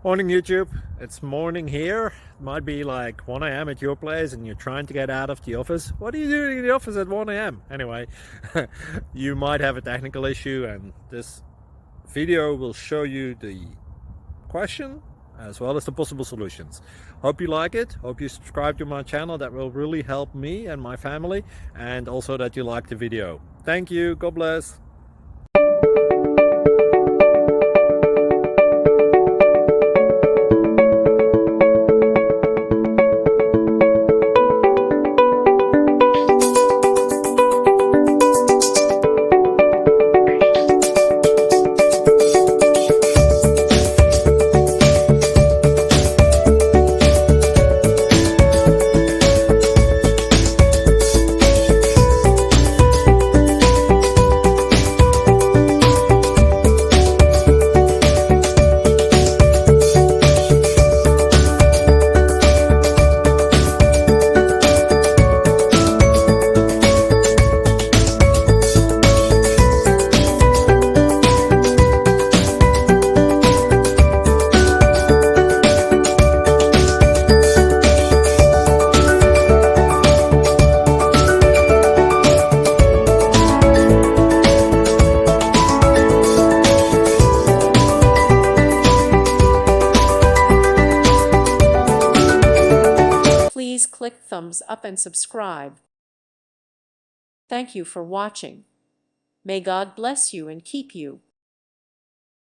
Morning YouTube, it's morning here. It might be like 1 a.m. at your place and you're trying to get out of the office. What are you doing in the office at 1 a.m.? Anyway, you might have a technical issue and this video will show you the question as well as the possible solutions. Hope you like it, hope you subscribe to my channel. That will really help me and my family, and also that you like the video. Thank you, God bless. Please click thumbs up and subscribe. Thank you for watching. May God bless you and keep you.